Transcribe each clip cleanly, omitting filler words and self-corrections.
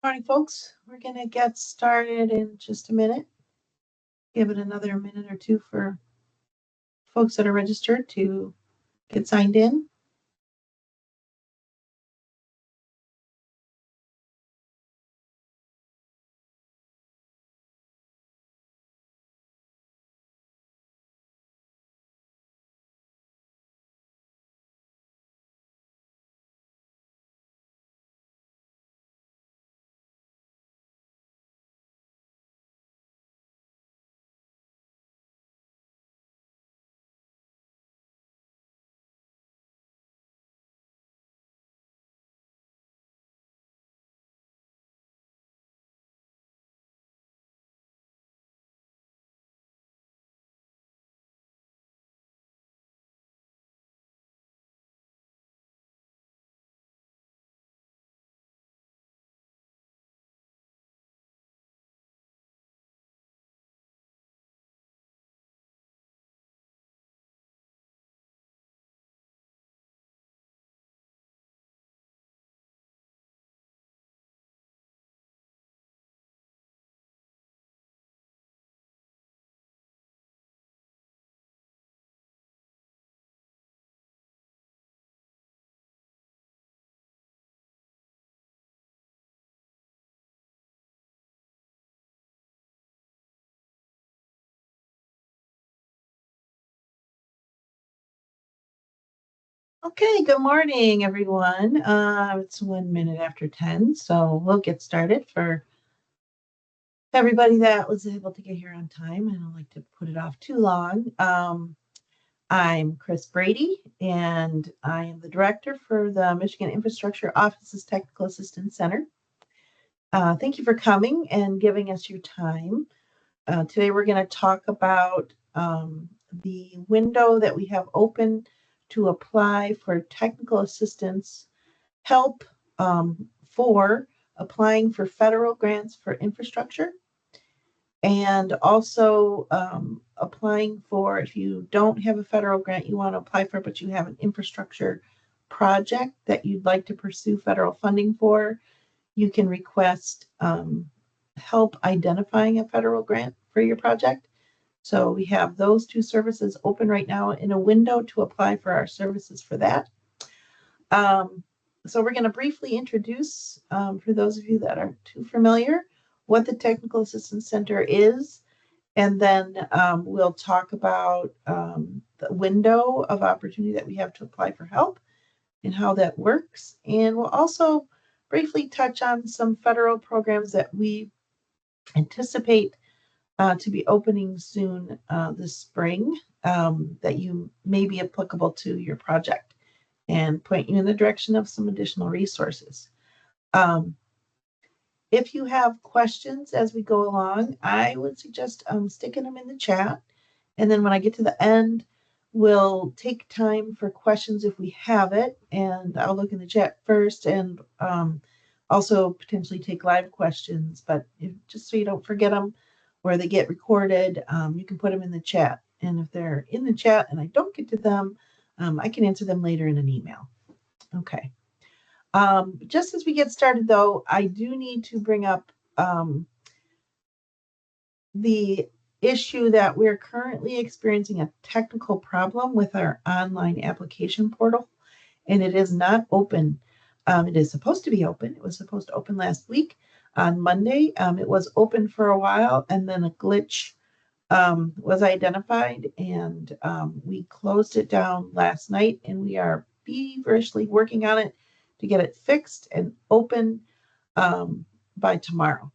Morning, folks. We're going to get started in just a minute. Give it another minute or two for folks that are registered to get signed in. Okay, good morning, everyone. It's 1 minute after 10, so we'll get started. For everybody that was able to get here on time, I don't like to put it off too long. I'm Chris Brady, and I am the director for the Michigan Infrastructure Office's Technical Assistance Center. Thank you for coming and giving us your time. Today we're going to talk about the window that we have open to apply for technical assistance help for applying for federal grants for infrastructure, and also applying for, if you don't have a federal grant you want to apply for, but you have an infrastructure project that you'd like to pursue federal funding for, you can request help identifying a federal grant for your project. So we have those two services open right now in a window to apply for our services for that. So we're going to briefly introduce, for those of you that aren't too familiar, what the Technical Assistance Center is, and then we'll talk about the window of opportunity that we have to apply for help and how that works. And we'll also briefly touch on some federal programs that we anticipate to be opening soon this spring that you may be applicable to your project, and point you in the direction of some additional resources. If you have questions as we go along, I would suggest sticking them in the chat. And then when I get to the end, we'll take time for questions if we have it. And I'll look in the chat first, and also potentially take live questions. But just so you don't forget them or they get recorded, you can put them in the chat. And if they're in the chat and I don't get to them, I can answer them later in an email. Okay. Just as we get started, though, I do need to bring up the issue that we're currently experiencing a technical problem with our online application portal, and it is not open. It is supposed to be open. It was supposed to open last week on Monday. It was open for a while, and then a glitch was identified, and we closed it down last night, and we are feverishly working on it to get it fixed and open by tomorrow.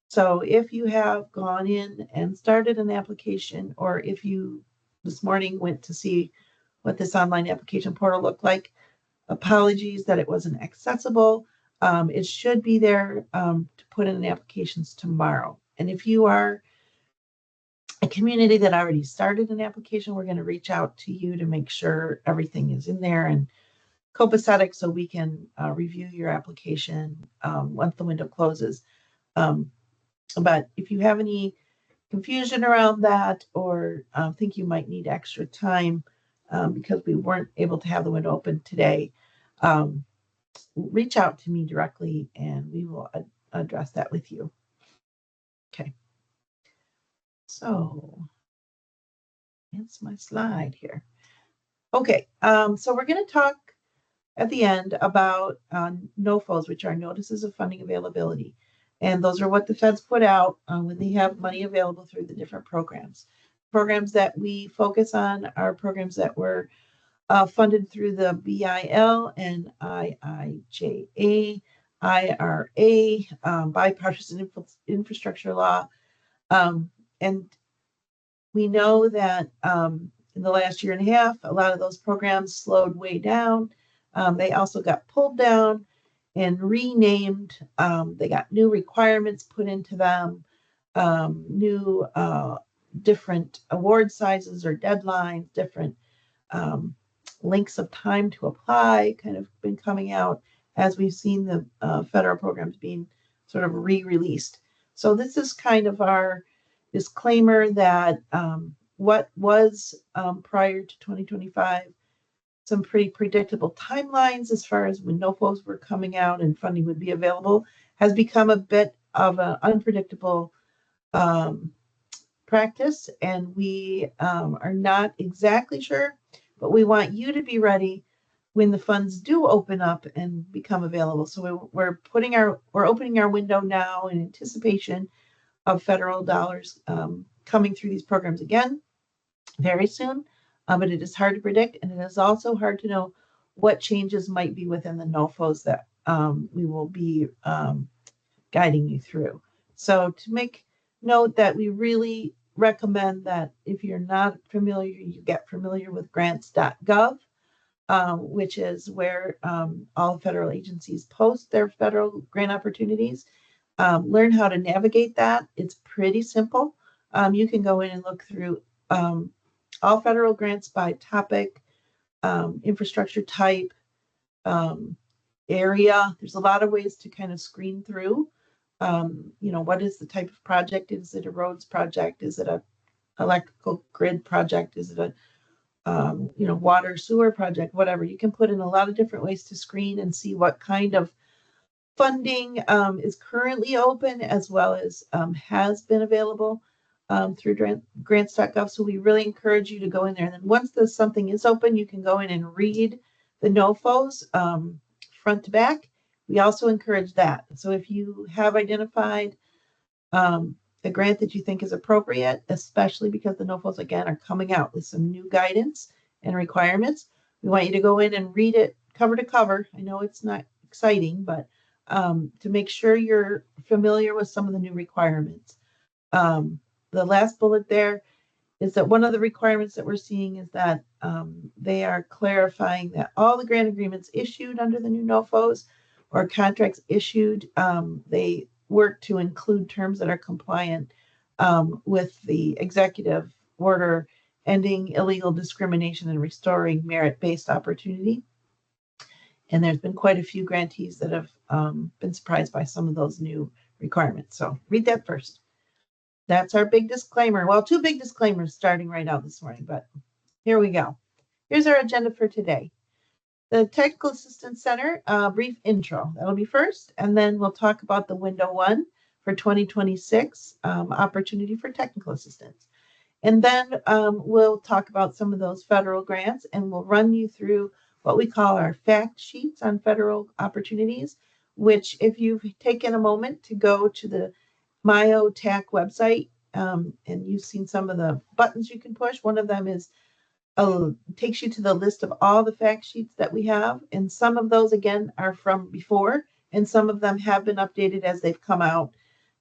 So if you have gone in and started an application, or if you this morning went to see what this online application portal looked like, apologies that it wasn't accessible. It should be there to put in applications tomorrow. And if you are a community that already started an application, we're going to reach out to you to make sure everything is in there and copacetic, so we can review your application once the window closes. But if you have any confusion around that, or think you might need extra time because we weren't able to have the window open today, reach out to me directly, and we will address that with you. Okay. So it's my slide here. Okay. So we're going to talk at the end about NOFOs, which are notices of funding availability. And those are what the feds put out when they have money available through the different programs. Programs that we focus on are programs that were funded through the BIL and IIJA, IRA, bipartisan infrastructure law. And we know that in the last year and a half, a lot of those programs slowed way down. They also got pulled down and renamed. They got new requirements put into them, new different award sizes or deadlines, different lengths of time to apply kind of been coming out as we've seen the federal programs being sort of re-released. So this is kind of our disclaimer that what was prior to 2025, some pretty predictable timelines as far as when NOFOs were coming out and funding would be available, has become a bit of an unpredictable practice, and we are not exactly sure, but we want you to be ready when the funds do open up and become available. So we're opening our window now in anticipation of federal dollars coming through these programs again very soon. But it is hard to predict, and it is also hard to know what changes might be within the NOFOs that we will be guiding you through. So to make note that we really recommend that if you're not familiar, you get familiar with grants.gov, which is where all federal agencies post their federal grant opportunities. Learn how to navigate that. It's pretty simple. You can go in and look through all federal grants by topic, infrastructure type, area. There's a lot of ways to kind of screen through. What is the type of project? Is it a roads project? Is it a electrical grid project? Is it a water sewer project? Whatever. You can put in a lot of different ways to screen and see what kind of funding is currently open, as well as has been available through grants.gov. So we really encourage you to go in there. And then once something is open, you can go in and read the NOFOs front to back. We also encourage that. So if you have identified the grant that you think is appropriate, especially because the NOFOs, again, are coming out with some new guidance and requirements, we want you to go in and read it cover to cover. I know it's not exciting, but to make sure you're familiar with some of the new requirements. The last bullet there is that one of the requirements that we're seeing is that they are clarifying that all the grant agreements issued under the new NOFOs or contracts issued, they work to include terms that are compliant with the executive order ending illegal discrimination and restoring merit-based opportunity. And there's been quite a few grantees that have been surprised by some of those new requirements. So read that first. That's our big disclaimer. Well, two big disclaimers starting right out this morning, but here we go. Here's our agenda for today. The Technical Assistance Center, brief intro. That'll be first, and then we'll talk about the Window 1 for 2026 opportunity for technical assistance. And then we'll talk about some of those federal grants, and we'll run you through what we call our fact sheets on federal opportunities, which if you've taken a moment to go to the MIO TAC website, and you've seen some of the buttons you can push. One of them is takes you to the list of all the fact sheets that we have, and some of those again are from before, and some of them have been updated as they've come out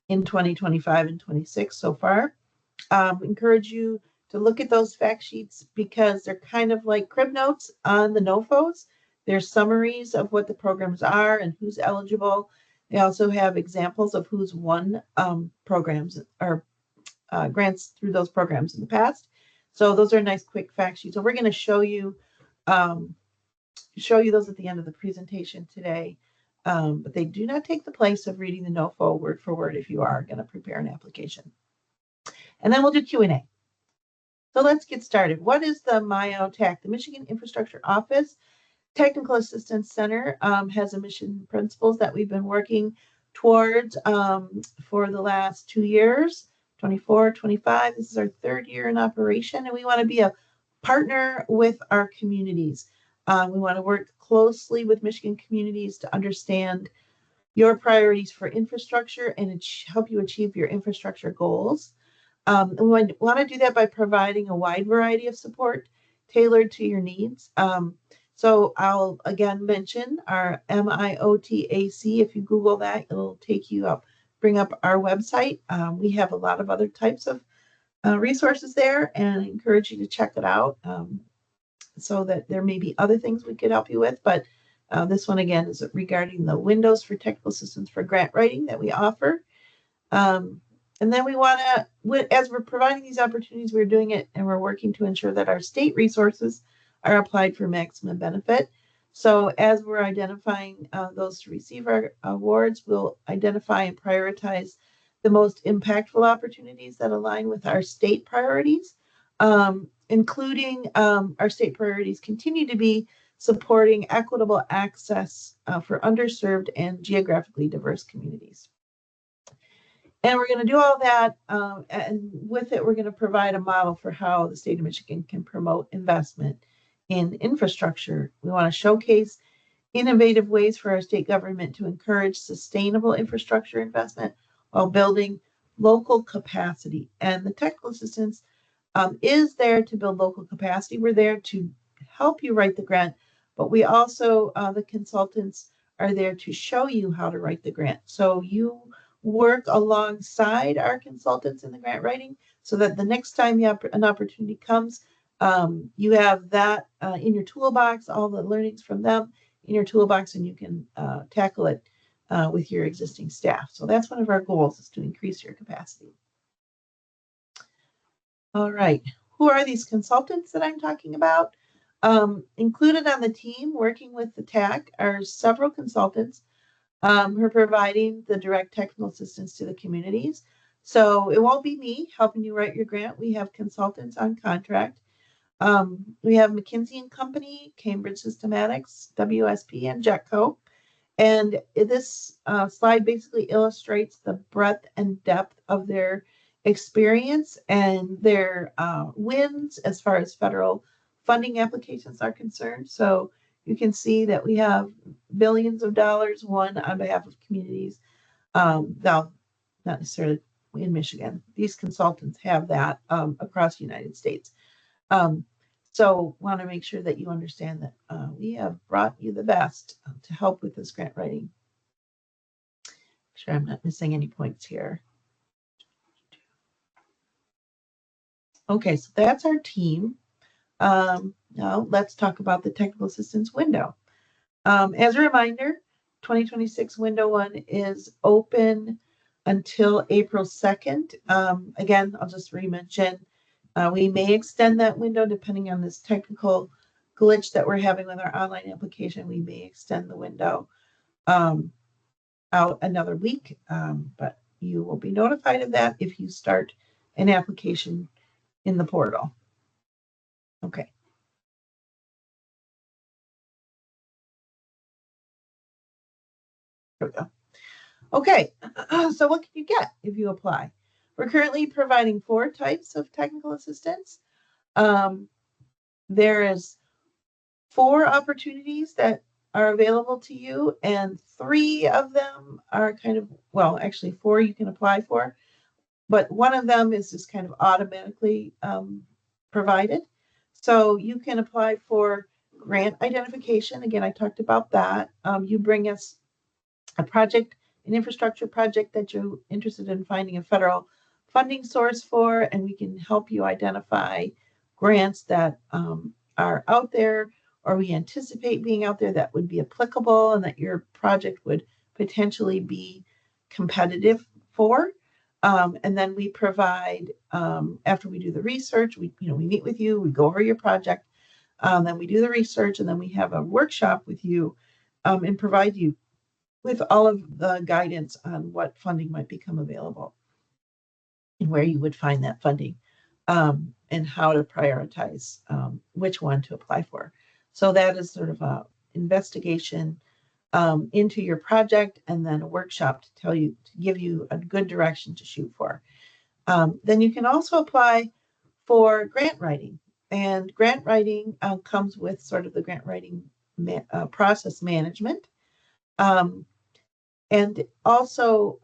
in 2025 and 26 so far. Encourage you to look at those fact sheets because they're kind of like crib notes on the NOFOs. They're summaries of what the programs are and who's eligible. They also have examples of who's won programs or grants through those programs in the past. So those are nice quick fact sheets. So we're going to show you those at the end of the presentation today. But they do not take the place of reading the NOFO word for word if you are going to prepare an application. And then we'll do Q&A. So let's get started. What is the MIO TAC? The Michigan Infrastructure Office Technical Assistance Center has a mission principles that we've been working towards for the last 2 years, 24, 25. This is our 3rd year in operation, and we want to be a partner with our communities. We want to work closely with Michigan communities to understand your priorities for infrastructure and help you achieve your infrastructure goals. And we want to do that by providing a wide variety of support tailored to your needs. So I'll again mention our MIO TAC. If you Google that, it'll take you up, bring up our website. We have a lot of other types of resources there, and I encourage you to check it out so that there may be other things we could help you with. But this one, again, is regarding the windows for technical assistance for grant writing that we offer. And then we want to, as we're providing these opportunities, we're doing it and we're working to ensure that our state resources are applied for maximum benefit. So as we're identifying those to receive our awards, we'll identify and prioritize the most impactful opportunities that align with our state priorities, including our state priorities continue to be supporting equitable access for underserved and geographically diverse communities. And we're going to do all that, and with it, we're going to provide a model for how the state of Michigan can promote investment in infrastructure. We want to showcase innovative ways for our state government to encourage sustainable infrastructure investment while building local capacity. And the technical assistance is there to build local capacity. We're there to help you write the grant, but we also, the consultants are there to show you how to write the grant. So you work alongside our consultants in the grant writing so that the next time you have an opportunity comes, you have that in your toolbox, all the learnings from them in your toolbox, and you can tackle it with your existing staff. So that's one of our goals, is to increase your capacity. All right, who are these consultants that I'm talking about? Included on the team working with the TAC are several consultants who are providing the direct technical assistance to the communities. So it won't be me helping you write your grant. We have consultants on contract. We have McKinsey & Company, Cambridge Systematics, WSP, and Jetco. And this slide basically illustrates the breadth and depth of their experience and their wins as far as federal funding applications are concerned. So you can see that we have billions of dollars won on behalf of communities. Now, not necessarily in Michigan. These consultants have that across the United States. So want to make sure that you understand that we have brought you the best to help with this grant writing. Make sure I'm not missing any points here. Okay, so that's our team. Now let's talk about the technical assistance window. As a reminder, 2026 window 1 is open until April 2nd. Again, I'll just re-mention, we may extend that window depending on this technical glitch that we're having with our online application. We may extend the window out another week, but you will be notified of that if you start an application in the portal. Okay. There we go. Okay, so what can you get if you apply? We're currently providing 4 types of technical assistance. There is 4 opportunities that are available to you, and 3 of them are kind of, well, actually 4 you can apply for, but one of them is just kind of automatically provided. So you can apply for grant identification. Again, I talked about that. You bring us a project, an infrastructure project that you're interested in finding a federal funding source for, and we can help you identify grants that are out there, or we anticipate being out there, that would be applicable and that your project would potentially be competitive for. And then we provide, after we do the research, we meet with you, we go over your project, then we do the research, and then we have a workshop with you and provide you with all of the guidance on what funding might become available and where you would find that funding, and how to prioritize which one to apply for. So that is sort of a investigation into your project, and then a workshop to give you a good direction to shoot for. Then you can also apply for grant writing. And grant writing comes with sort of the grant writing process management. And also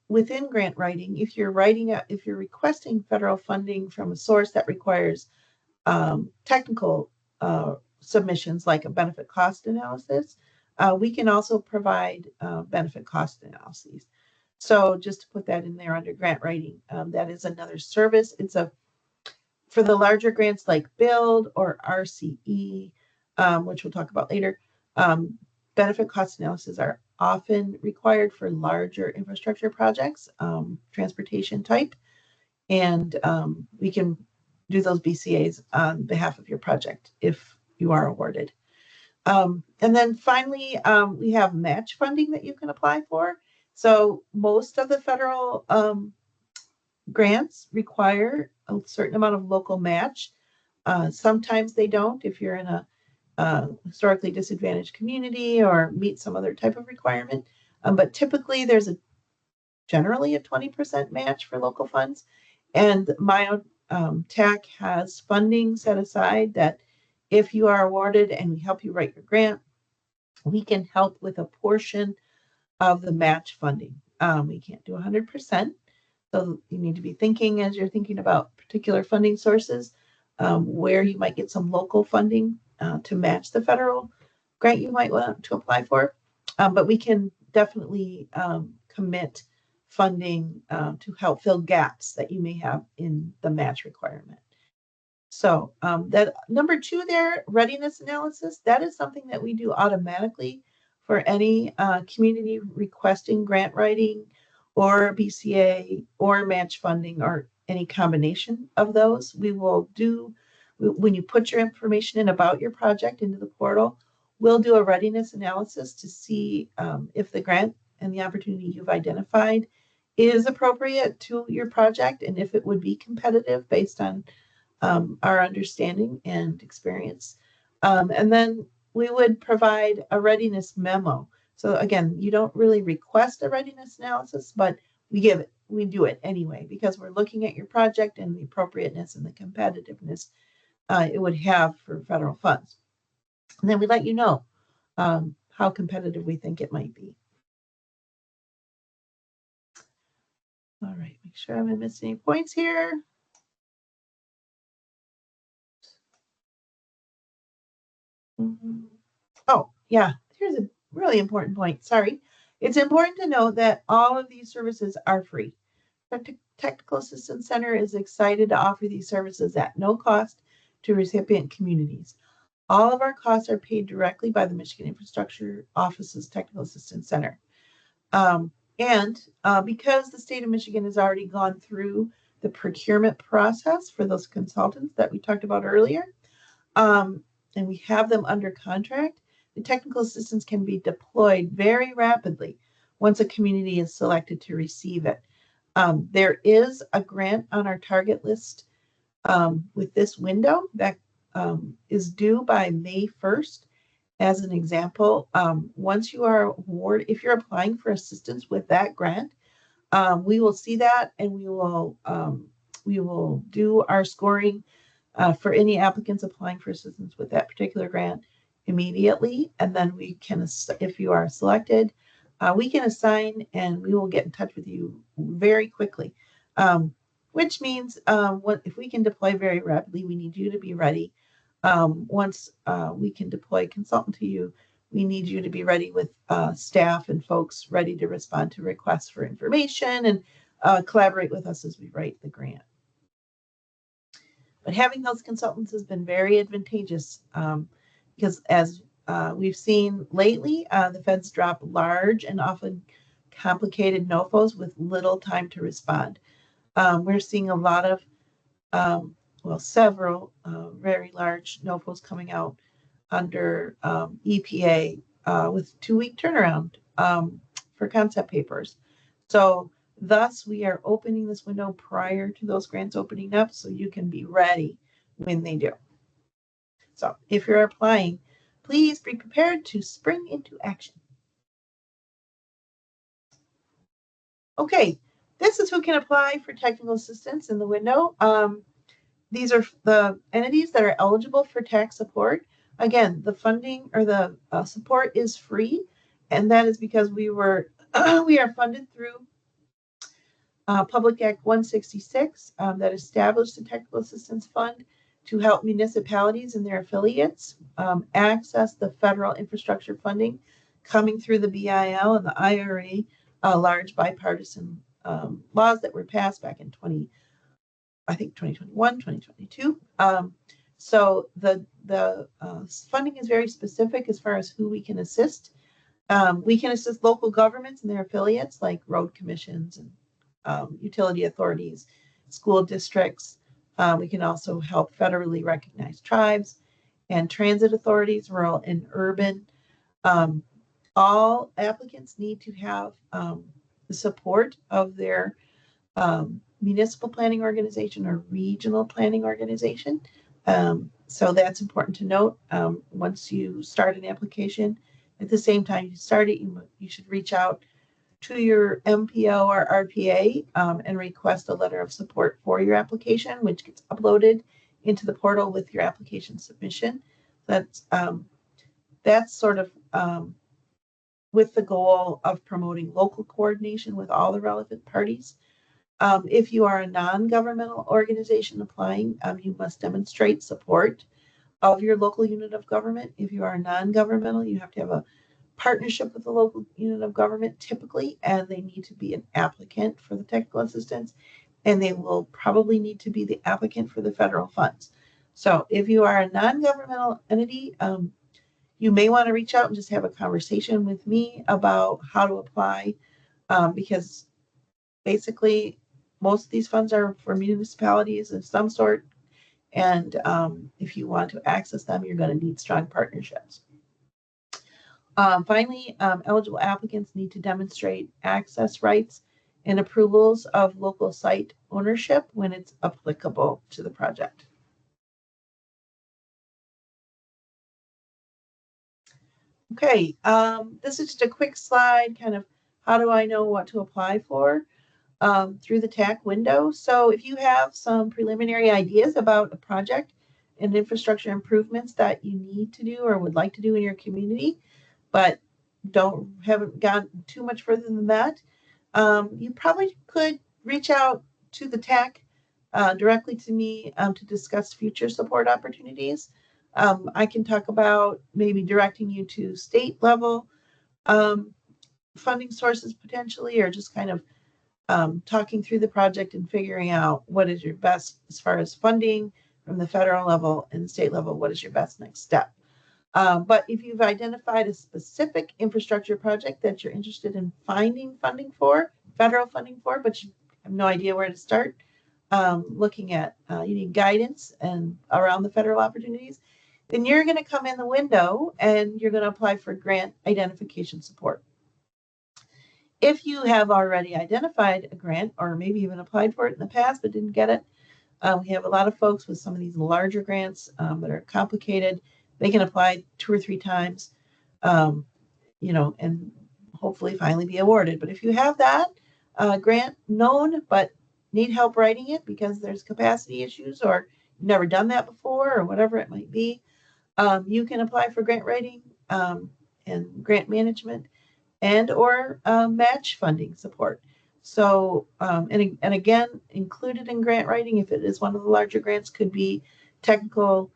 within grant writing, if you're requesting federal funding from a source that requires technical submissions like a benefit cost analysis, we can also provide benefit cost analyses. So just to put that in there under grant writing, that is another service. For the larger grants like BUILD or RCE, which we'll talk about later, benefit cost analysis are often required for larger infrastructure projects, transportation type, and we can do those BCAs on behalf of your project if you are awarded. And then finally, we have match funding that you can apply for. So most of the federal grants require a certain amount of local match. Sometimes they don't if you're in a historically disadvantaged community or meet some other type of requirement. But typically there's generally a 20% match for local funds. And MIO TAC has funding set aside that if you are awarded and we help you write your grant, we can help with a portion of the match funding. We can't do 100%. So you need to be thinking as you're thinking about particular funding sources, where you might get some local funding to match the federal grant you might want to apply for. But we can definitely commit funding to help fill gaps that you may have in the match requirement. So that number 2 there, readiness analysis, that is something that we do automatically for any community requesting grant writing or BCA or match funding or any combination of those. We will do, when you put your information in about your project into the portal, we'll do a readiness analysis to see if the grant and the opportunity you've identified is appropriate to your project and if it would be competitive based on our understanding and experience. And then we would provide a readiness memo. So again, you don't really request a readiness analysis, but we do it anyway, because we're looking at your project and the appropriateness and the competitiveness it would have for federal funds. And then we let you know how competitive we think it might be. All right, make sure I haven't missed any points here. Oh, yeah, here's a really important point. Sorry. It's important to note that all of these services are free. The Technical Assistance Center is excited to offer these services at no cost to recipient communities. All of our costs are paid directly by the Michigan Infrastructure Office's Technical Assistance Center. Because the state of Michigan has already gone through the procurement process for those consultants that we talked about earlier, and we have them under contract, the technical assistance can be deployed very rapidly once a community is selected to receive it. There is a grant on our target list with this window that is due by May 1st. As an example, once you are awarded, if you're applying for assistance with that grant, we will see that and we will do our scoring for any applicants applying for assistance with that particular grant immediately. And then we can, if you are selected, we can assign and we will get in touch with you very quickly. Which means if we can deploy very rapidly, we need you to be ready. Once we can deploy a consultant to you, we need you to be ready with staff and folks ready to respond to requests for information and collaborate with us as we write the grant. But having those consultants has been very advantageous because as we've seen lately, the feds drop large and often complicated NOFOs with little time to respond. We're seeing a lot of, several very large NOFOs coming out under EPA with 2-week turnaround for concept papers. So thus, we are opening this window prior to those grants opening up so you can be ready when they do. So if you're applying, please be prepared to spring into action. Okay, this is who can apply for technical assistance in the window. These are the entities that are eligible for tax support. Again, the funding or the support is free, and that is because we are funded through Public Act 166 that established the Technical Assistance Fund to help municipalities and their affiliates access the federal infrastructure funding coming through the BIL and the IRA, large bipartisan laws that were passed back in 2021, 2022. So the funding is very specific as far as who we can assist. We can assist local governments and their affiliates like road commissions and utility authorities, school districts. We can also help federally recognized tribes and transit authorities, rural and urban. Um, all applicants need to have the support of their municipal planning organization or regional planning organization. So that's important to note. Once you start an application, at the same time you start it, you should reach out to your MPO or RPA and request a letter of support for your application, which gets uploaded into the portal with your application submission. That's sort of with the goal of promoting local coordination with all the relevant parties. If you are a non-governmental organization applying, you must demonstrate support of your local unit of government. If you are non-governmental, you have to have a partnership with the local unit of government typically, and they need to be an applicant for the technical assistance, and they will probably need to be the applicant for the federal funds. So if you are a non-governmental entity, you may want to reach out and just have a conversation with me about how to apply, because basically most of these funds are for municipalities of some sort, and if you want to access them, you're going to need strong partnerships. Finally, eligible applicants need to demonstrate access rights and approvals of local site ownership when it's applicable to the project. Okay, this is just a quick slide, kind of how do I know what to apply for through the TAC window. So if you have some preliminary ideas about a project and infrastructure improvements that you need to do or would like to do in your community, but haven't gone too much further than that, you probably could reach out to the TAC directly to me to discuss future support opportunities. I can talk about maybe directing you to state level funding sources potentially, or just kind of talking through the project and figuring out what is your best as far as funding from the federal level and state level, what is your best next step. But if you've identified a specific infrastructure project that you're interested in finding funding for, federal funding for, but you have no idea where to start, looking at, you need guidance and around the federal opportunities, then you're going to come in the window and you're going to apply for grant identification support. If you have already identified a grant or maybe even applied for it in the past but didn't get it, we have a lot of folks with some of these larger grants that are complicated. They can apply 2 or 3 times, and hopefully finally be awarded. But if you have that grant known but need help writing it because there's capacity issues or you've never done that before or whatever it might be, you can apply for grant writing and grant management and or match funding support. So, and again, included in grant writing, if it is one of the larger grants, could be technical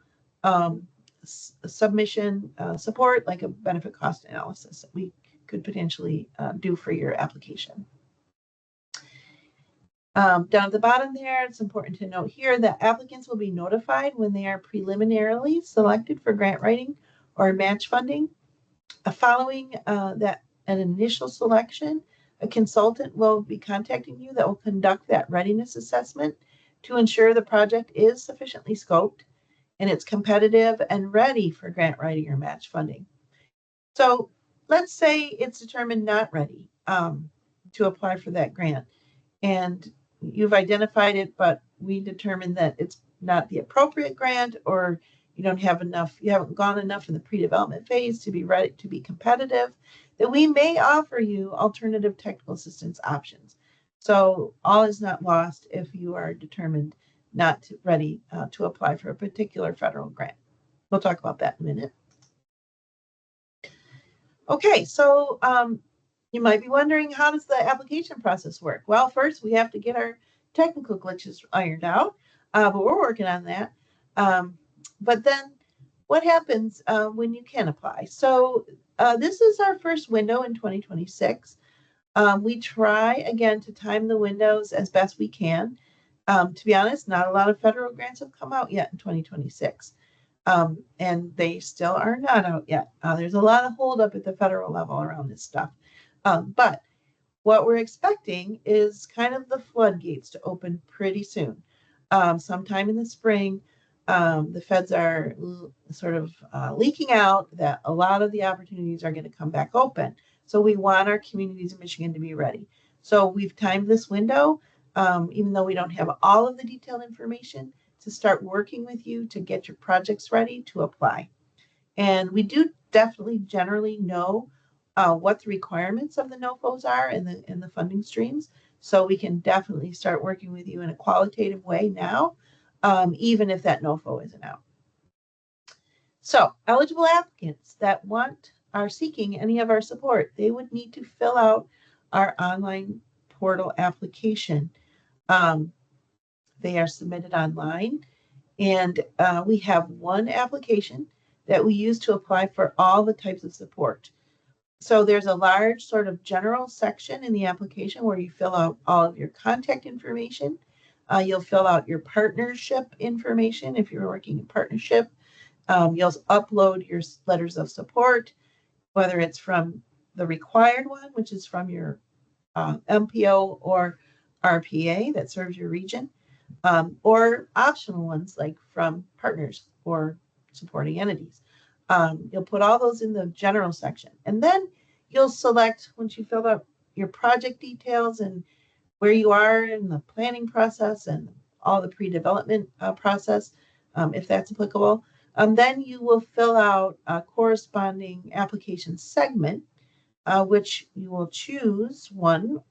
submission support, like a benefit cost analysis that we could potentially do for your application. Down at the bottom there, it's important to note here that applicants will be notified when they are preliminarily selected for grant writing or match funding. Following that an initial selection, a consultant will be contacting you that will conduct that readiness assessment to ensure the project is sufficiently scoped and it's competitive and ready for grant writing or match funding. So let's say it's determined not ready to apply for that grant, and you've identified it, but we determined that it's not the appropriate grant, or you don't have enough, you haven't gone enough in the pre-development phase to be ready to be competitive, then we may offer you alternative technical assistance options. So all is not lost if you are determined not ready to apply for a particular federal grant. We'll talk about that in a minute. Okay, so you might be wondering, how does the application process work? Well, first we have to get our technical glitches ironed out, but we're working on that. But then what happens when you can apply? So this is our first window in 2026. We try again to time the windows as best we can. To be honest, not a lot of federal grants have come out yet in 2026. And they still are not out yet. There's a lot of holdup at the federal level around this stuff. But what we're expecting is kind of the floodgates to open pretty soon. Sometime in the spring, the feds are sort of leaking out that a lot of the opportunities are going to come back open. So we want our communities in Michigan to be ready. So we've timed this window, even though we don't have all of the detailed information, to start working with you to get your projects ready to apply. And we do definitely generally know what the requirements of the NOFOs are and the funding streams. So we can definitely start working with you in a qualitative way now, even if that NOFO isn't out. So eligible applicants that are seeking any of our support, they would need to fill out our online portal application. They are submitted online, and we have one application that we use to apply for all the types of support. So there's a large sort of general section in the application where you fill out all of your contact information. You'll fill out your partnership information if you're working in partnership. You'll upload your letters of support, whether it's from the required one, which is from your MPO or RPA that serves your region, or optional ones like from partners or supporting entities. You'll put all those in the general section, and then you'll select, once you fill out your project details and where you are in the planning process and all the pre-development process, if that's applicable, then you will fill out a corresponding application segment, which you will choose one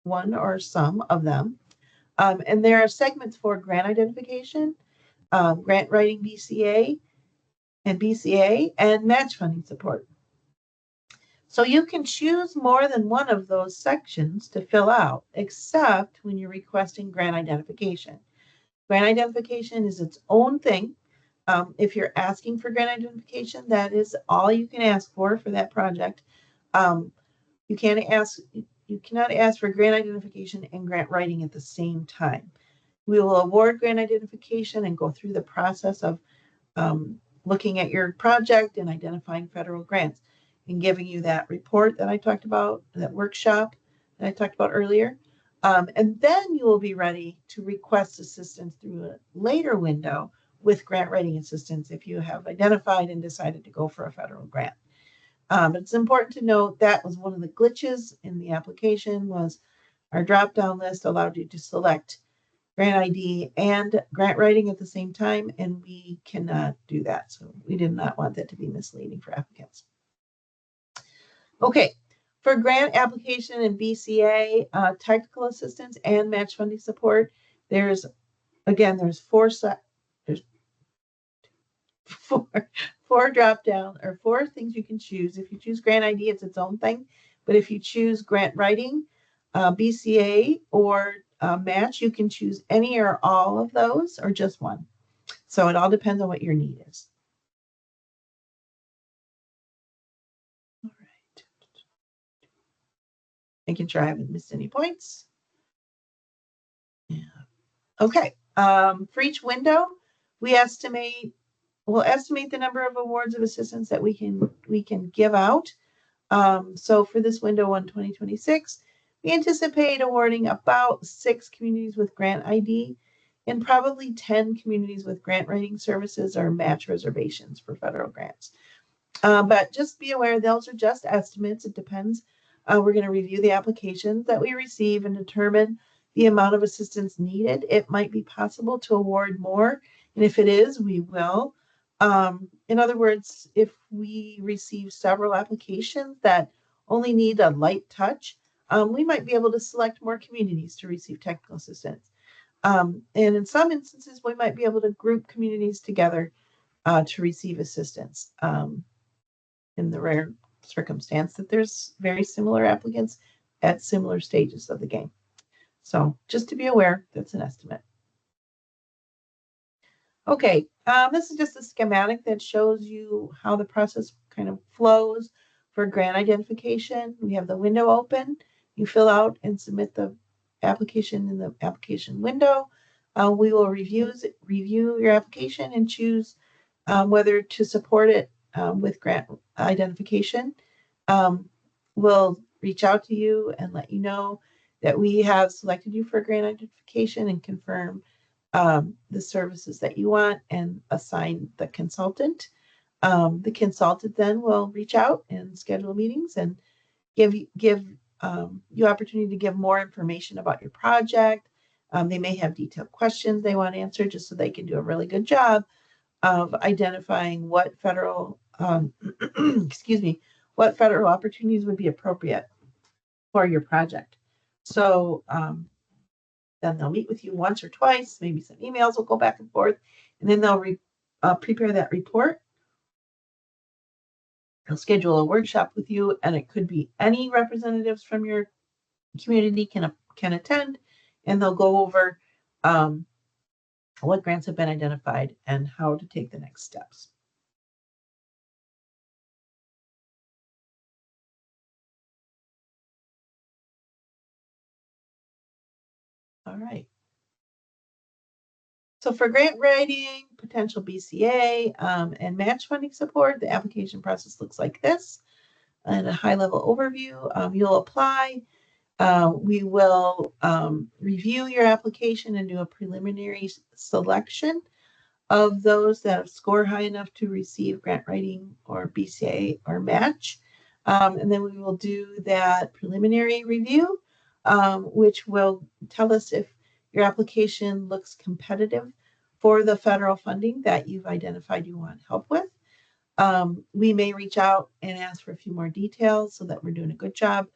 or some of them. And there are segments for grant identification, grant writing BCA, and match funding support. So you can choose more than one of those sections to fill out, except when you're requesting grant identification. Grant identification is its own thing. If you're asking for grant identification, that is all you can ask for that project. You cannot ask for grant identification and grant writing at the same time. We will award grant identification and go through the process of looking at your project and identifying federal grants and giving you that report that I talked about, that workshop that I talked about earlier. And then you will be ready to request assistance through a later window with grant writing assistance if you have identified and decided to go for a federal grant. But it's important to note that was one of the glitches in the application, was our drop-down list allowed you to select grant ID and grant writing at the same time, and we cannot do that. So we did not want that to be misleading for applicants. Okay, for grant application and BCA, technical assistance and match funding support, there's four drop down or four things you can choose. If you choose grant ID, it's its own thing. But if you choose grant writing, BCA, or match, you can choose any or all of those or just one. So it all depends on what your need is. All right. Making sure I haven't missed any points. Yeah. Okay. For each window, we'll estimate the number of awards of assistance that we can give out. So for this window on 2026, we anticipate awarding about 6 communities with grant ID and probably 10 communities with grant writing services or match reservations for federal grants. But just be aware, those are just estimates. It depends. We're going to review the applications that we receive and determine the amount of assistance needed. It might be possible to award more, and if it is, we will. In other words, if we receive several applications that only need a light touch, we might be able to select more communities to receive technical assistance. And in some instances, we might be able to group communities together to receive assistance in the rare circumstance that there's very similar applicants at similar stages of the game. So just to be aware, that's an estimate. Okay, this is just a schematic that shows you how the process kind of flows for grant identification. We have the window open. You fill out and submit the application in the application window. We will review your application and choose whether to support it with grant identification. We'll reach out to you and let you know that we have selected you for grant identification and confirm the services that you want and assign the consultant. The consultant then will reach out and schedule meetings and give you opportunity to give more information about your project. They may have detailed questions they want answered just so they can do a really good job of identifying what federal, what federal opportunities would be appropriate for your project. So then they'll meet with you once or twice, maybe some emails will go back and forth, and then they'll prepare that report. They'll schedule a workshop with you, and it could be any representatives from your community can attend, and they'll go over what grants have been identified and how to take the next steps. All right. So for grant writing, potential BCA, and match funding support, the application process looks like this. And a high-level overview, you'll apply. We will review your application and do a preliminary selection of those that have scored high enough to receive grant writing or BCA or match. And then we will do that preliminary review, which will tell us if your application looks competitive for the federal funding that you've identified you want help with. We may reach out and ask for a few more details so that we're doing a good job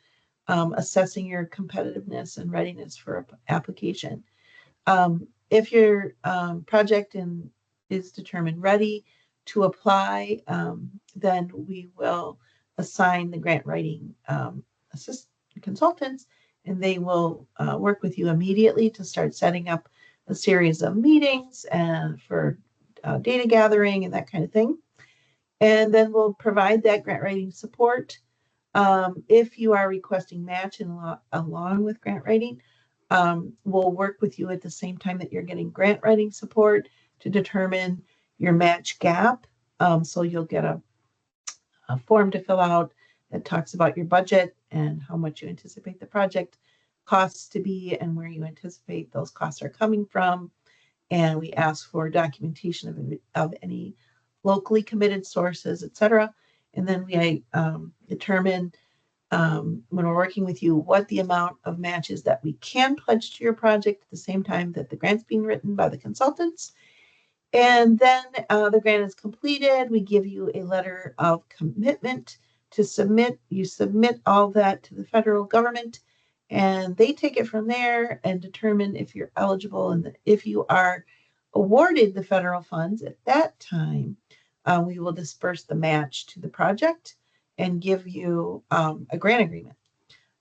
assessing your competitiveness and readiness for application. If your project is determined ready to apply, then we will assign the grant writing consultants, and they will work with you immediately to start setting up a series of meetings and for data gathering and that kind of thing. And then we'll provide that grant writing support. If you are requesting match along with grant writing, we'll work with you at the same time that you're getting grant writing support to determine your match gap. So you'll get a form to fill out that talks about your budget and how much you anticipate the project costs to be and where you anticipate those costs are coming from. And we ask for documentation of any locally committed sources, et cetera. And then we determine when we're working with you what the amount of matches that we can pledge to your project at the same time that the grant's being written by the consultants. And then the grant is completed. We give you a letter of commitment to submit. You submit all that to the federal government, and they take it from there and determine if you're eligible. And if you are awarded the federal funds at that time, we will disperse the match to the project and give you a grant agreement.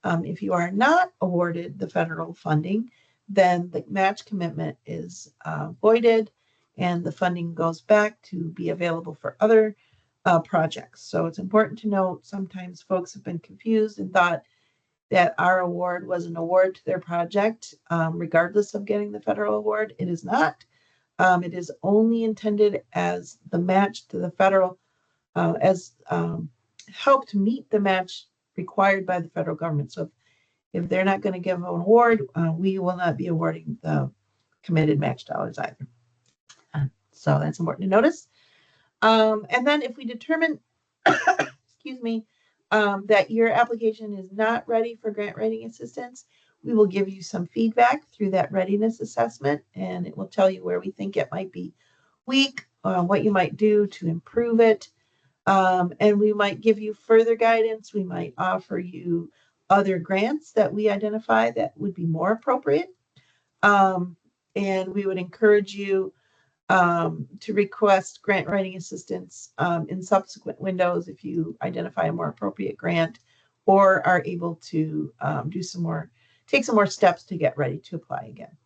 If you are not awarded the federal funding, then the match commitment is voided and the funding goes back to be available for other projects. So it's important to note, sometimes folks have been confused and thought that our award was an award to their project, regardless of getting the federal award. It is not. It is only intended as the match to the federal, helped meet the match required by the federal government. So if they're not going to give an award, we will not be awarding the committed match dollars either. So that's important to notice. And then if we determine, excuse me, that your application is not ready for grant writing assistance, we will give you some feedback through that readiness assessment, and it will tell you where we think it might be weak, what you might do to improve it. And we might give you further guidance. We might offer you other grants that we identify that would be more appropriate. And we would encourage you to request grant writing assistance in subsequent windows if you identify a more appropriate grant or are able to take some more steps to get ready to apply again.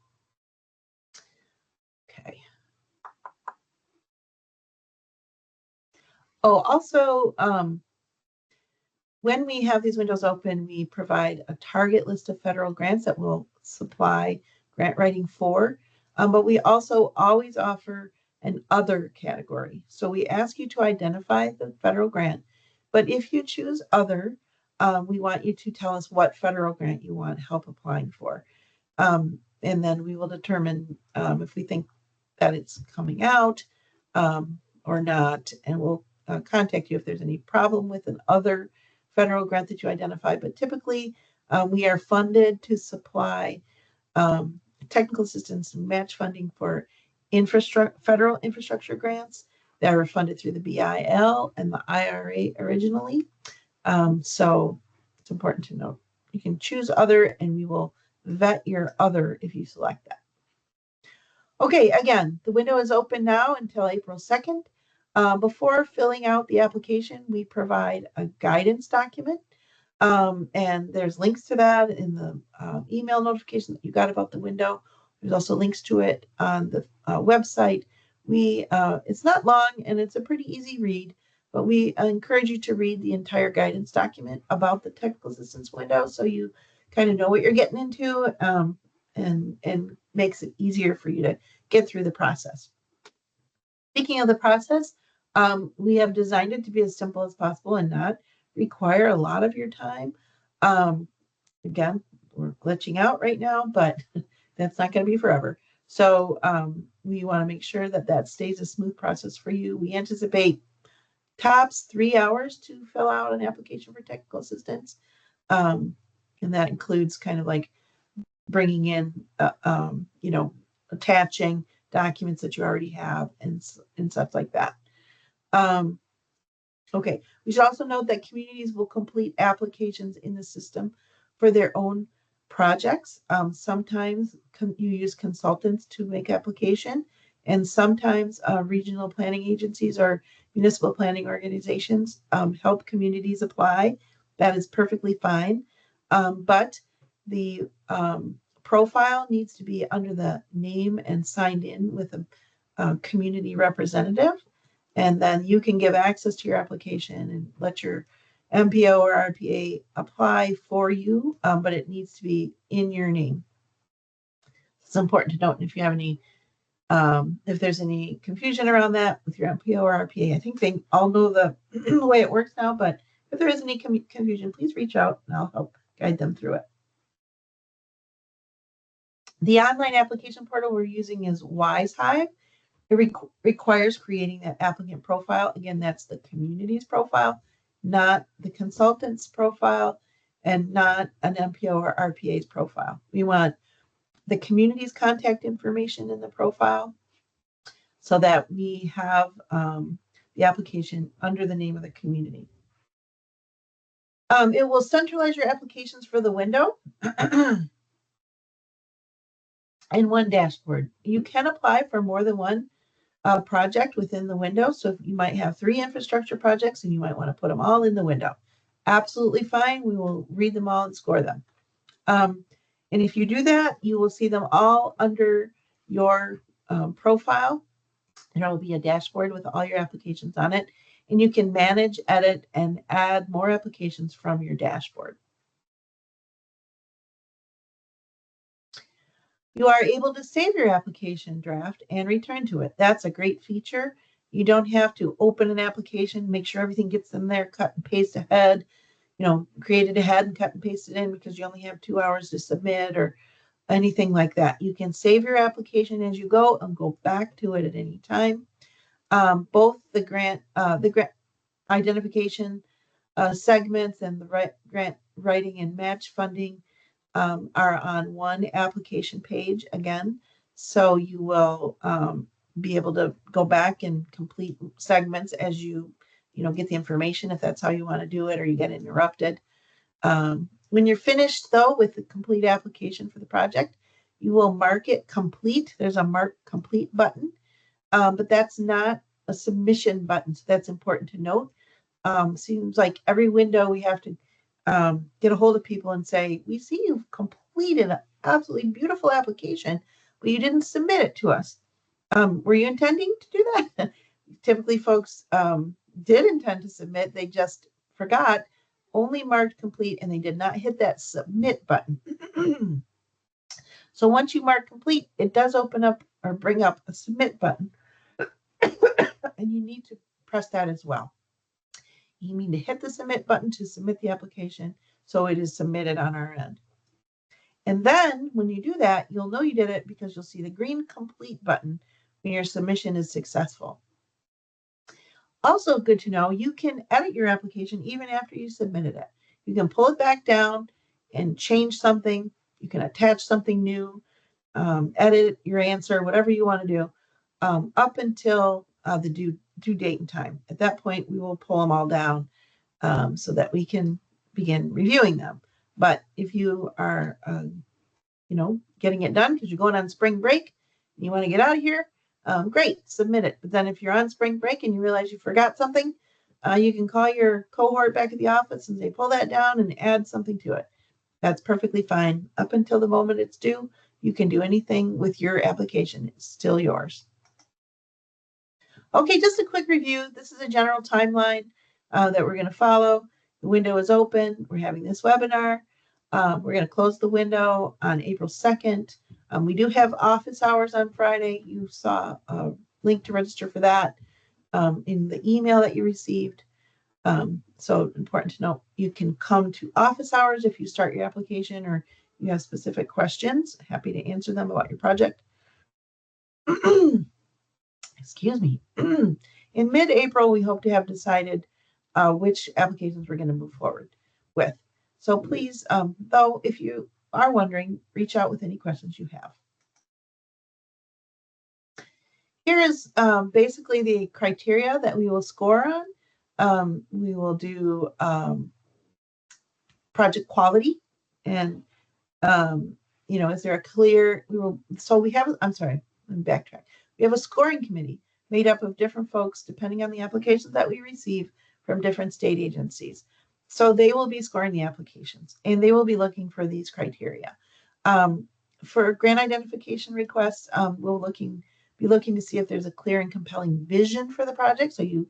Okay. Oh, also, when we have these windows open, we provide a target list of federal grants that we'll supply grant writing for, but we also always offer an other category. So we ask you to identify the federal grant, but if you choose other, we want you to tell us what federal grant you want help applying for. And then we will determine if we think that it's coming out or not, and we'll contact you if there's any problem with an other federal grant that you identify. But typically, we are funded to supply technical assistance and match funding for federal infrastructure grants that are funded through the BIL and the IRA originally. So it's important to note. You can choose other, and we will vet your other if you select that. Okay, again, the window is open now until April 2nd. Before filling out the application, we provide a guidance document, and there's links to that in the email notification that you got about the window. There's also links to it on the website. It's not long, and it's a pretty easy read, but we encourage you to read the entire guidance document about the technical assistance window so you kind of know what you're getting into, and makes it easier for you to get through the process. Speaking of the process, we have designed it to be as simple as possible and not require a lot of your time. Again, we're glitching out right now, but that's not going to be forever. So we want to make sure that that stays a smooth process for you. We anticipate tops 3 hours to fill out an application for technical assistance. And that includes kind of like bringing in, attaching documents that you already have and such like that. Okay, we should also note that communities will complete applications in the system for their own projects. Sometimes you use consultants to make application, and sometimes regional planning agencies or municipal planning organizations help communities apply. That is perfectly fine, but the profile needs to be under the name and signed in with a community representative. And then you can give access to your application and let your MPO or RPA apply for you, but it needs to be in your name. It's important to note. And if you have any, if there's any confusion around that with your MPO or RPA, I think they all know the way it works now, but if there is any confusion, please reach out and I'll help guide them through it. The online application portal we're using is WiseHive. It requires creating that applicant profile. Again, that's the community's profile, not the consultant's profile, and not an MPO or RPA's profile. We want the community's contact information in the profile so that we have the application under the name of the community. It will centralize your applications for the window in one dashboard. You can apply for more than one project within the window. So if you might have 3 infrastructure projects and you might want to put them all in the window. Absolutely fine. We will read them all and score them. And if you do that, you will see them all under your profile. There will be a dashboard with all your applications on it. And you can manage, edit, and add more applications from your dashboard. You are able to save your application draft and return to it. That's a great feature. You don't have to open an application, make sure everything gets in there, cut and paste ahead, create it ahead and cut and paste it in because you only have 2 hours to submit or anything like that. You can save your application as you go and go back to it at any time. Both the grant identification segments and the grant writing and match funding are on one application page again. So you will be able to go back and complete segments as you get the information, if that's how you want to do it, or you get interrupted. When you're finished, though, with the complete application for the project, you will mark it complete. There's a mark complete button, but that's not a submission button. So that's important to note. Seems like every window we have to get a hold of people and say, we see you've completed an absolutely beautiful application, but you didn't submit it to us. Were you intending to do that? Typically, folks did intend to submit. They just forgot, only marked complete, and they did not hit that submit button. So once you mark complete, it does open up or bring up a submit button, and you need to press that as well. You need to hit the submit button to submit the application so it is submitted on our end. And then when you do that, you'll know you did it because you'll see the green complete button when your submission is successful. Also good to know, you can edit your application even after you submitted it. You can pull it back down and change something. You can attach something new, edit your answer, whatever you want to do, up until the due date and time. At that point, we will pull them all down so that we can begin reviewing them. But if you are, getting it done because you're going on spring break and you want to get out of here, great, submit it. But then if you're on spring break and you realize you forgot something, you can call your cohort back at the office and say, pull that down and add something to it. That's perfectly fine. Up until the moment it's due, you can do anything with your application. It's still yours. Okay, just a quick review. This is a general timeline that we're going to follow. The window is open. We're having this webinar. We're going to close the window on April 2nd. We do have office hours on Friday. You saw a link to register for that in the email that you received. So important to note, you can come to office hours if you start your application or you have specific questions. Happy to answer them about your project. Excuse me. In mid-April, we hope to have decided which applications we're going to move forward with. So please, though, if you are wondering, reach out with any questions you have. Here is basically the criteria that we will score on. We will do project quality and, is there a clear, I'm sorry, let me backtrack. We have a scoring committee made up of different folks, depending on the applications that we receive from different state agencies. So they will be scoring the applications and they will be looking for these criteria. For grant identification requests, we'll be looking to see if there's a clear and compelling vision for the project. So you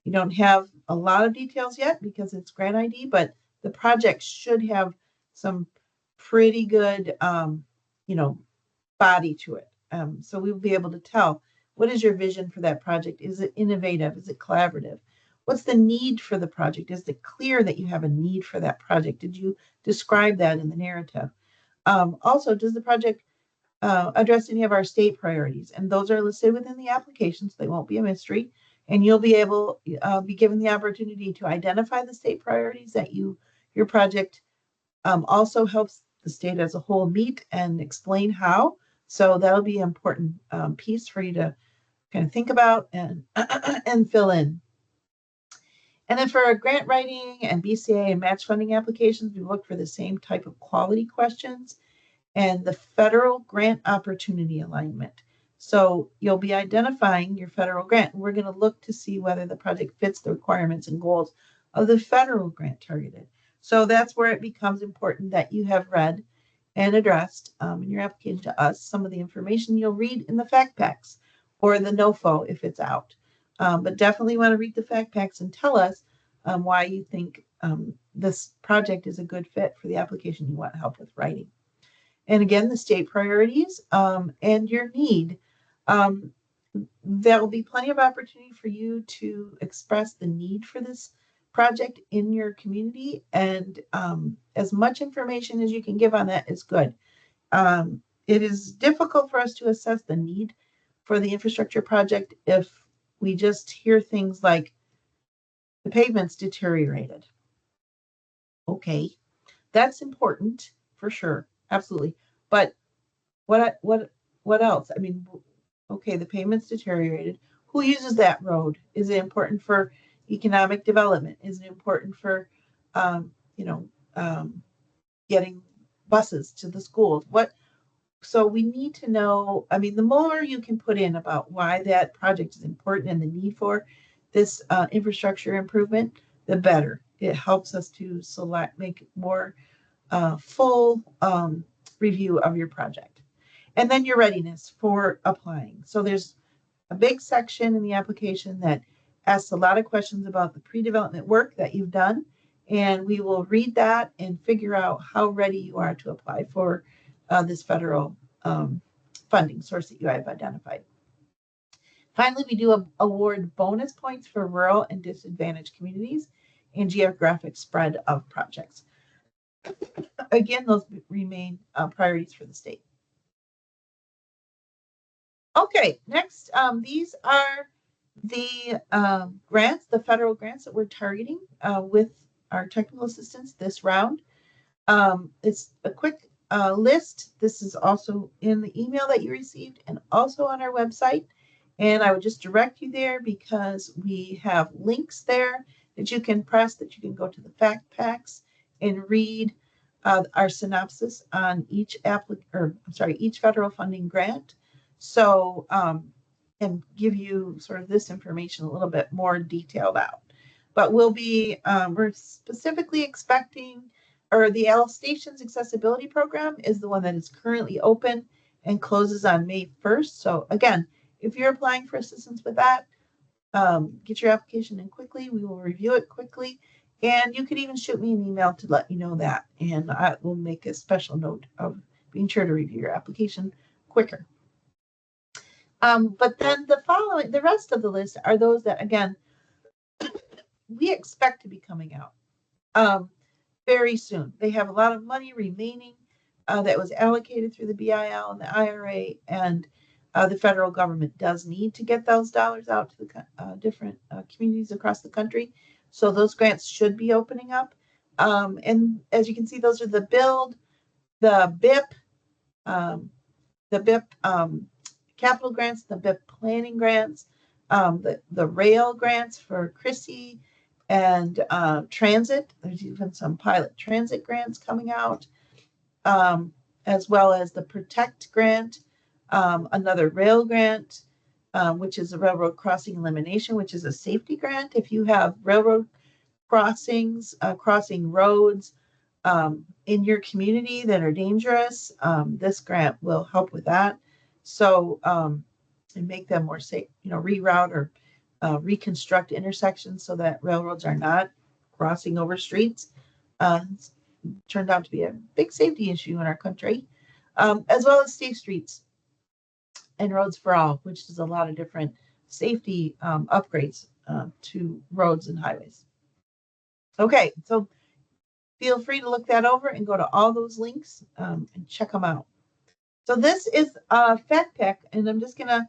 don't have a lot of details yet because it's grant ID, but the project should have some pretty good, body to it. So we'll be able to tell, what is your vision for that project? Is it innovative? Is it collaborative? What's the need for the project? Is it clear that you have a need for that project? Did you describe that in the narrative? Also, does the project address any of our state priorities? And those are listed within the application, so they won't be a mystery. And you'll be able be given the opportunity to identify the state priorities that your project also helps the state as a whole meet and explain how. So that'll be an important piece for you to kind of think about and and fill in. And then for grant writing and BCA and match funding applications, we look for the same type of quality questions and the federal grant opportunity alignment. So you'll be identifying your federal grant. We're going to look to see whether the project fits the requirements and goals of the federal grant targeted. So that's where it becomes important that you have read and addressed in your application to us some of the information you'll read in the fact packs or the NOFO if it's out. But definitely want to read the fact packs and tell us why you think this project is a good fit for the application you want help with writing. And again, the state priorities and your need. There will be plenty of opportunity for you to express the need for this project in your community, and as much information as you can give on that is good. It is difficult for us to assess the need for the infrastructure project if we just hear things like the pavement's deteriorated. Okay, that's important for sure, absolutely. But what else? I mean, okay, the pavement's deteriorated. Who uses that road? Is it important for economic development? Is it important for, getting buses to the schools. So we need to know, I mean, the more you can put in about why that project is important and the need for this infrastructure improvement, the better. It helps us to make more full review of your project. And then your readiness for applying. So there's a big section in the application that asks a lot of questions about the pre-development work that you've done. And we will read that and figure out how ready you are to apply for this federal funding source that you have identified. Finally, we do award bonus points for rural and disadvantaged communities and geographic spread of projects. Again, those remain priorities for the state. Okay, next, these are the grants, the federal grants that we're targeting with our technical assistance this round. It's a quick list. This is also in the email that you received and also on our website. And I would just direct you there because we have links there that you can press, that you can go to the fact packs and read our synopsis on each each federal funding grant. So, and give you sort of this information a little bit more detailed out. But we're specifically expecting, or the L Stations Accessibility Program is the one that is currently open and closes on May 1st. So again, if you're applying for assistance with that, get your application in quickly. We will review it quickly. And you could even shoot me an email to let me know that. And I will make a special note of being sure to review your application quicker. But then the rest of the list are those that, again, we expect to be coming out very soon. They have a lot of money remaining that was allocated through the BIL and the IRA, and the federal government does need to get those dollars out to the different communities across the country. So those grants should be opening up. And as you can see, those are the BUILD, the BIP, capital grants, the BIP planning grants, the rail grants for Chrissy, and transit. There's even some pilot transit grants coming out, as well as the Protect grant, another rail grant, which is a railroad crossing elimination, which is a safety grant. If you have railroad crossings, crossing roads in your community that are dangerous, this grant will help with that. So, and make them more safe, reroute or reconstruct intersections so that railroads are not crossing over streets. It's turned out to be a big safety issue in our country, as well as safe streets and roads for all, which is a lot of different safety upgrades to roads and highways. Okay, so feel free to look that over and go to all those links and check them out. So this is a fact pack, and I'm just going to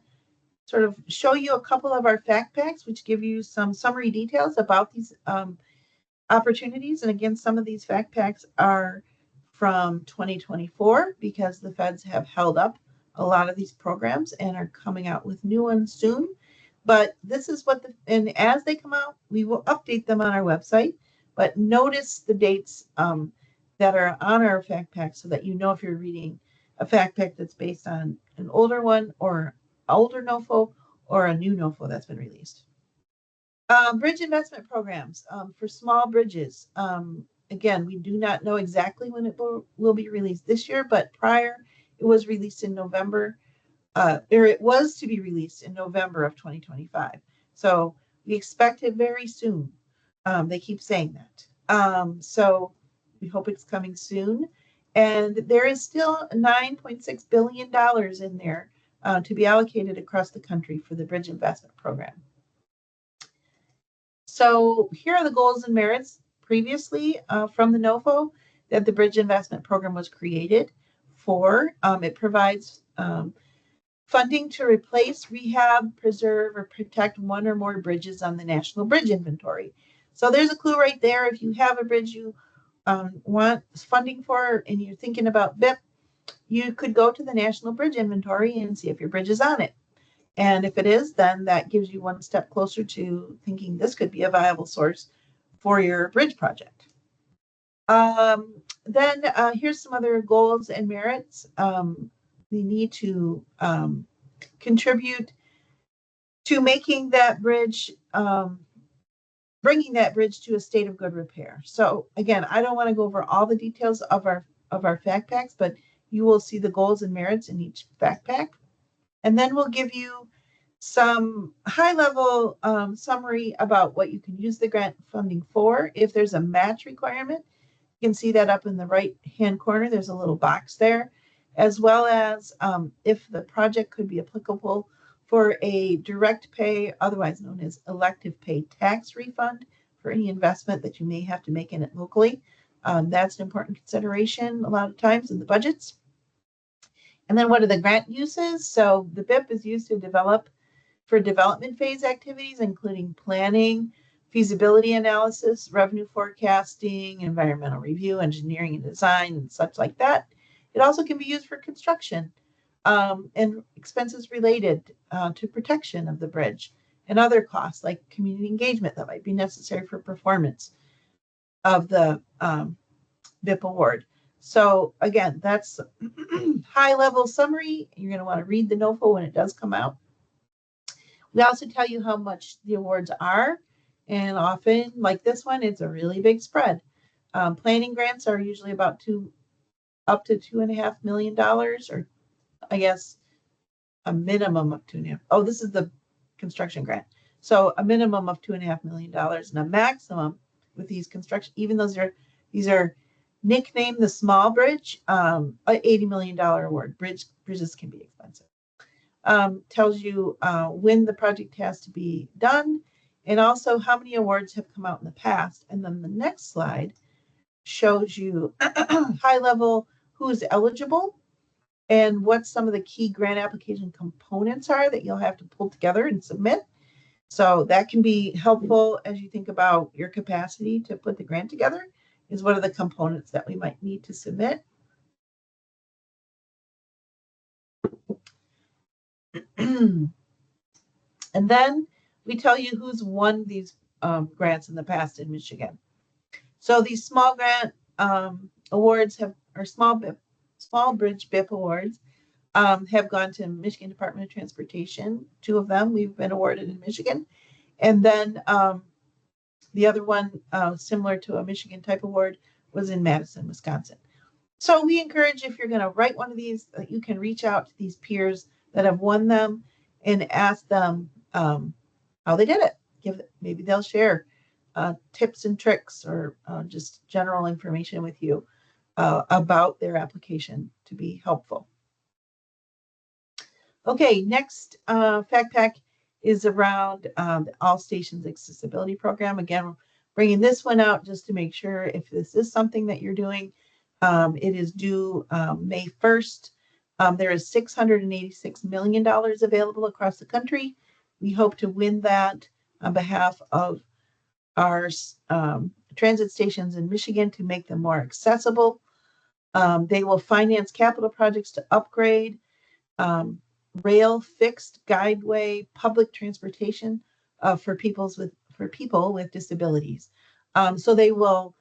sort of show you a couple of our fact packs, which give you some summary details about these opportunities. And again, some of these fact packs are from 2024 because the feds have held up a lot of these programs and are coming out with new ones soon. But this is and as they come out, we will update them on our website. But notice the dates that are on our fact pack so that you know if you're reading a fact pack that's based on an older one or older NOFO or a new NOFO that's been released. Bridge investment programs for small bridges. Again, we do not know exactly when it will be released this year, but it was released in November, or it was to be released in November of 2025. So we expect it very soon. They keep saying that. So we hope it's coming soon. And there is still $9.6 billion in there to be allocated across the country for the Bridge Investment Program. So here are the goals and merits previously from the NOFO that the Bridge Investment Program was created for. It provides funding to replace, rehab, preserve, or protect one or more bridges on the National Bridge Inventory. So there's a clue right there. If you have a bridge you want funding for and you're thinking about BIP, you could go to the National Bridge Inventory and see if your bridge is on it. And if it is, then that gives you one step closer to thinking this could be a viable source for your bridge project. then here's some other goals and merits. We need to contribute to making that bridge, bringing that bridge to a state of good repair. So again, I don't want to go over all the details of our fact packs, but you will see the goals and merits in each fact pack. And then we'll give you some high-level summary about what you can use the grant funding for. If there's a match requirement, you can see that up in the right-hand corner. There's a little box there, as well as if the project could be applicable for a direct pay, otherwise known as elective pay tax refund for any investment that you may have to make in it locally. That's an important consideration a lot of times in the budgets. And then what are the grant uses? So the BIP is used to develop for development phase activities, including planning, feasibility analysis, revenue forecasting, environmental review, engineering and design, and such like that. It also can be used for construction and expenses related to protection of the bridge and other costs like community engagement that might be necessary for performance of the BIP award. So again, that's high-level summary. You're going to want to read the NOFO when it does come out. We also tell you how much the awards are, and often, like this one, it's a really big spread. Planning grants are usually about up to $2.5 million, or I guess a minimum of $2.5. Oh, this is the construction grant. So a minimum of $2.5 million and a maximum with these construction, even though these are nicknamed the small bridge, $80 million award. Bridges can be expensive. Tells you when the project has to be done and also how many awards have come out in the past. And then the next slide shows you high level who's eligible and what some of the key grant application components are that you'll have to pull together and submit. So that can be helpful as you think about your capacity to put the grant together, is what are the components that we might need to submit. And then we tell you who's won these grants in the past in Michigan. So these small grant awards or small bridge BIP awards have gone to Michigan Department of Transportation. 2 of them we've been awarded in Michigan. And then the other one, similar to a Michigan type award, was in Madison, Wisconsin. So we encourage, if you're going to write one of these, that you can reach out to these peers that have won them and ask them how they did it. Maybe they'll share tips and tricks or just general information with you about their application to be helpful. Okay, next fact pack is around the All Stations Accessibility Program. Again, we're bringing this one out just to make sure if this is something that you're doing. It is due May 1st. There is $686 million available across the country. We hope to win that on behalf of our transit stations in Michigan to make them more accessible. They will finance capital projects to upgrade rail, fixed guideway, public transportation for people with disabilities. So they will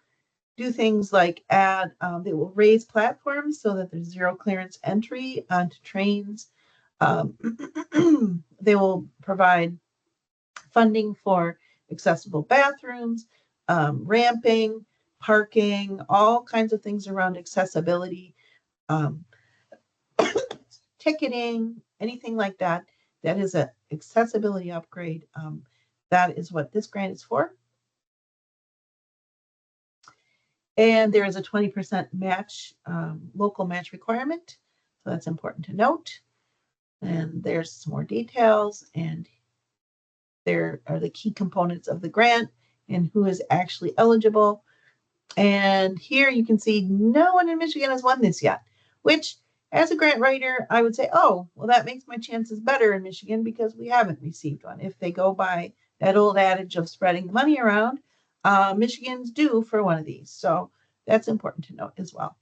do things like they will raise platforms so that there's zero clearance entry onto trains. They will provide funding for accessible bathrooms, ramping, parking, all kinds of things around accessibility, ticketing, anything like that. That is an accessibility upgrade. That is what this grant is for. And there is a 20% match, local match requirement. So that's important to note. And there's some more details, and there are the key components of the grant and who is actually eligible. And here you can see no one in Michigan has won this yet, which as a grant writer, I would say, oh, well, that makes my chances better in Michigan because we haven't received one. If they go by that old adage of spreading the money around, Michigan's due for one of these. So that's important to note as well.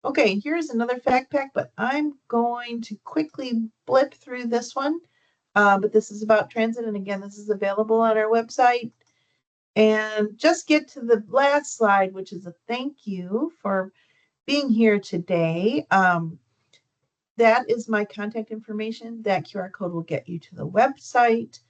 Okay, here's another fact pack, but I'm going to quickly blip through this one. But this is about transit. And again, this is available on our website. And just get to the last slide, which is a thank you for being here today. That is my contact information. That QR code will get you to the website.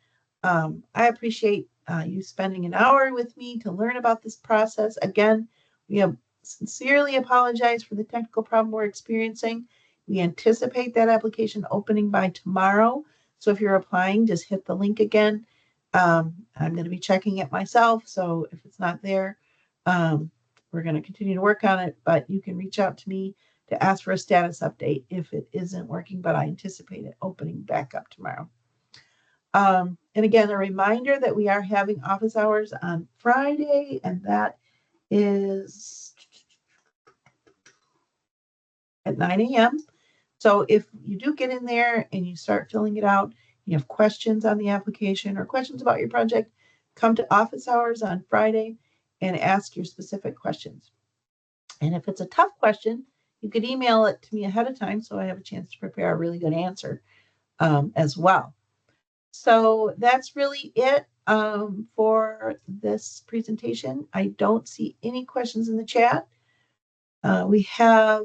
I appreciate you spending an hour with me to learn about this process. Again, we sincerely apologize for the technical problem we're experiencing. We anticipate that application opening by tomorrow. So if you're applying, just hit the link again. I'm going to be checking it myself. So if it's not there, we're going to continue to work on it. But you can reach out to me to ask for a status update if it isn't working. But I anticipate it opening back up tomorrow. And again, a reminder that we are having office hours on Friday, and that is at 9 a.m. So if you do get in there and you start filling it out, you have questions on the application or questions about your project, come to office hours on Friday and ask your specific questions. And if it's a tough question, you could email it to me ahead of time so I have a chance to prepare a really good answer as well. So that's really it for this presentation. I don't see any questions in the chat. We have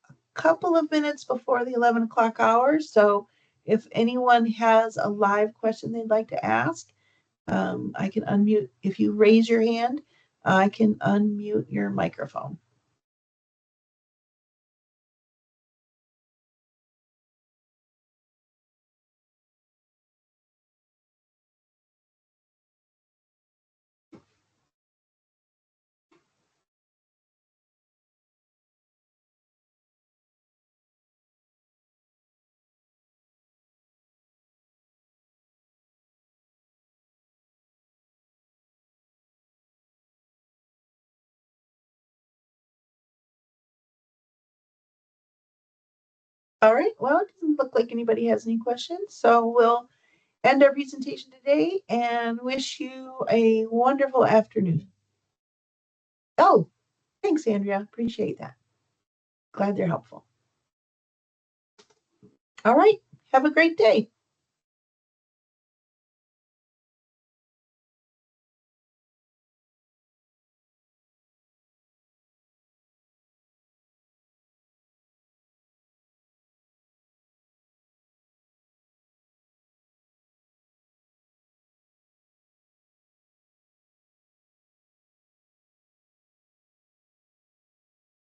a couple of minutes before the 11 o'clock hour. So if anyone has a live question they'd like to ask, I can unmute. If you raise your hand, I can unmute your microphone. All right, well, it doesn't look like anybody has any questions, so we'll end our presentation today and wish you a wonderful afternoon. Oh, thanks, Andrea. Appreciate that. Glad they're helpful. All right, have a great day.